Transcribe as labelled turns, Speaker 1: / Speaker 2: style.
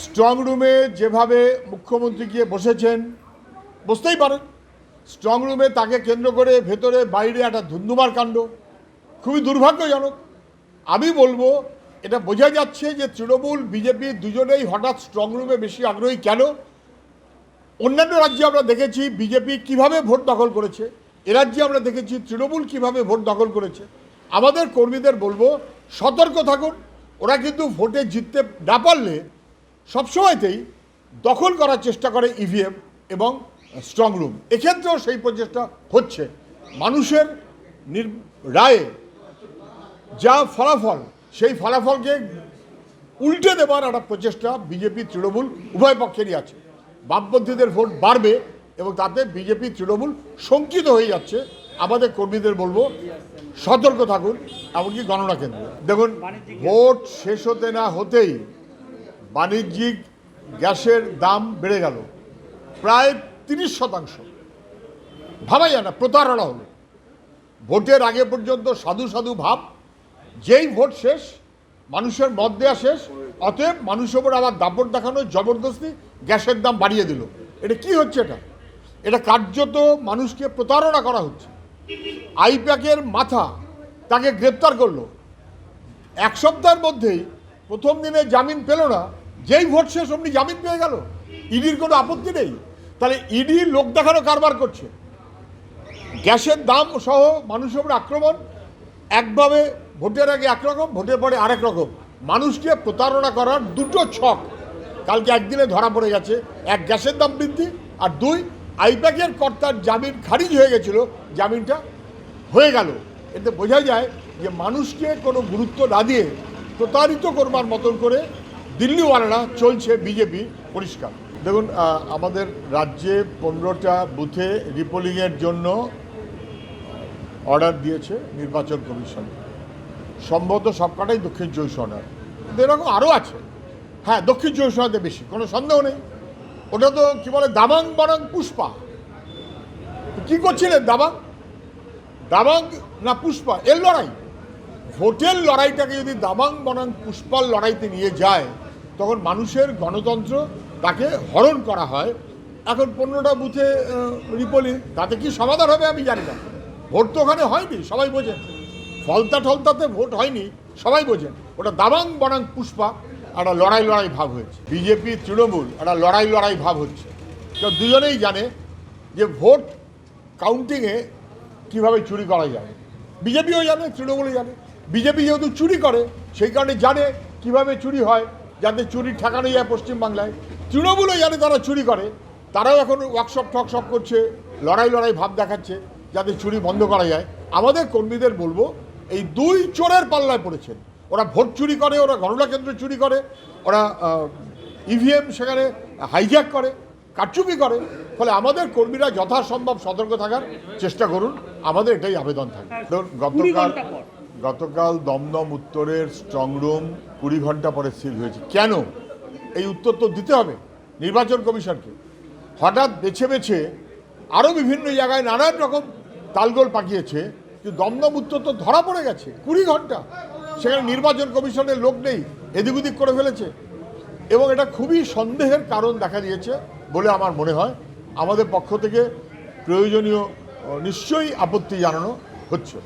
Speaker 1: Strong রুমে যেভাবে মুখ্যমন্ত্রী গিয়ে বসেছেন, বুঝতেই পারেন স্ট্রং রুমে তাকে কেন্দ্র করে ভেতরে বাইরে একটা ধুন্ধুমার কাণ্ড, খুবই দুর্ভাগ্যজনক। আমি বলবো এটা বোঝা যাচ্ছে যে তৃণমূল বিজেপি দুজনেই হঠাৎ স্ট্রং রুমে বেশি আগ্রহী কেন। অন্যান্য রাজ্যে আমরা দেখেছি বিজেপি কিভাবে ভোট দখল করেছে, এ রাজ্যে আমরা দেখেছি তৃণমূল কিভাবে ভোট দখল করেছে। আমাদের কর্মীদের বলবো সতর্ক থাকুন। ওরা কিন্তু ভোটে জিততে না পারলে সবসময়তেই দখল করার চেষ্টা করে ইভিএম এবং স্ট্রং রুম। এক্ষেত্রেও সেই প্রচেষ্টা হচ্ছে। মানুষের রায়ে যা ফলাফল, সেই ফলাফলকে উল্টে দেবার একটা প্রচেষ্টা বিজেপি তৃণমূল উভয় পক্ষেরই আছে। বামপন্থীদের ভোট বাড়বে এবং তাতে বিজেপি তৃণমূল শঙ্কিত হয়ে যাচ্ছে। আমাদের কর্মীদের বলবো সতর্ক থাকুন, এমনকি গণনা কেন্দ্রে। দেখুন, ভোট শেষ হতে না হতেই বাণিজ্যিক গ্যাসের দাম বেড়ে গেল প্রায় 30%। ভাবা যায় না, প্রতারণা হলো। ভোটের আগে পর্যন্ত সাধু সাধু ভাব, যেই ভোট শেষ মানুষের মত দেওয়া শেষ, অতএব মানুষের ওপর আবার দাপট দেখানো, জবরদস্তি গ্যাসের দাম বাড়িয়ে দিল। এটা কি হচ্ছে? এটা কার্যত মানুষকে প্রতারণা করা হচ্ছে। আইপ্যাকের মাথা তাকে গ্রেপ্তার করলো, এক সপ্তাহের মধ্যেই প্রথম দিনে জামিন পেল না, যেই ভোট শেষ অমনি জামিন পেয়ে গেল। ইডির কোনো আপত্তি নেই। তাহলে ইডি লোক দেখানো কারবার করছে। গ্যাসের দাম সহ মানুষের উপর আক্রমণ, একভাবে ভোটের আগে একরকম, ভোটের পরে আরেক রকম। মানুষকে প্রতারণা করার দুটো ছক কালকে একদিনে ধরা পড়ে গেছে। এক, গ্যাসের দাম বৃদ্ধি, আর দুই, আইপ্যাকের কর্তার জামিন খারিজ হয়ে গেছিল, জামিনটা হয়ে গেল। এতে বোঝা যায় যে মানুষকে কোনো গুরুত্ব না দিয়ে প্রতারিত করবার মতন করে দিল্লিওয়ালারা চলছে বিজেপি পরিষ্কার। দেখুন, আমাদের রাজ্যে 15টা বুথে রিপোলিংয়ের জন্য অর্ডার দিয়েছে নির্বাচন কমিশন। সম্ভবত সবকটাই দক্ষিণ 24 পরগনার, এরকম আরও আছে। হ্যাঁ, দক্ষিণ 24 পরগনাতে বেশি, কোনো সন্দেহ নেই। ওটা তো কি বলে, দাবাং বনাং পুষ্পা। কি করছিলেন দাবাং না পুষ্পা? এর লড়াই, ভোটের লড়াইটাকে যদি দাবাং বনাং পুষ্পার লড়াইতে নিয়ে যায়, তখন মানুষের গণতন্ত্র তাকে হরণ করা হয়। এখন 15টা বুথে রিপোলিং, তাতে কি সমাধান হবে আমি জানি না। ভোট তো ওখানে হয়নি, সবাই বোঝেন। ফলতা টলতাতে ভোট হয়নি, সবাই বোঝেন। ওটা দাবাং বনাং পুষ্পা, একটা লড়াই ভাব হয়েছে। বিজেপি তৃণমূল একটা লড়াই ভাব হচ্ছে। তো দুজনেই জানে যে ভোট কাউন্টিংয়ে কীভাবে চুরি করা যায়। বিজেপিও জানে, তৃণমূলও জানে। বিজেপি যেহেতু চুরি করে, সেই কারণে জানে কিভাবে চুরি হয়, যাতে চুরি ঠেকানো যায় পশ্চিমবাংলায়। তৃণমূলও জানে তারা চুরি করে, তারাও এখন ওয়ার্কশপ টকশপ করছে, লড়াই ভাব দেখাচ্ছে যাতে চুরি বন্ধ করা যায়। আমাদের কর্মীদের বলবো, এই দুই চোরের পাল্লায় পড়েছেন। ওরা ভোট চুরি করে, ওরা গণনা কেন্দ্র চুরি করে, ওরা ইভিএম সেখানে হাইজ্যাক করে, কারচুপি করে। ফলে আমাদের কর্মীরা যথাসম্ভব সতর্ক থাকার চেষ্টা করুন, আমাদের এটাই আবেদন থাকে। গতকাল দমদম উত্তরের স্ট্রং রুম 20 ঘন্টা পরে সিল হয়েছে। কেন? এই উত্তর তো দিতে হবে নির্বাচন কমিশনকে। হঠাৎ বেছে আরও বিভিন্ন জায়গায় নানান রকম তালগোল পাকিয়েছে, কিন্তু দমদম উত্তর তো ধরা পড়ে গেছে 20 ঘন্টা। সেখানে নির্বাচন কমিশনের লোক নেই, এদিক ওদিক করে ফেলেছে। এবং এটা খুবই সন্দেহের কারণ দেখা দিয়েছে বলে আমার মনে হয়। আমাদের পক্ষ থেকে প্রয়োজনীয় নিশ্চয়ই আপত্তি জানানো হচ্ছে।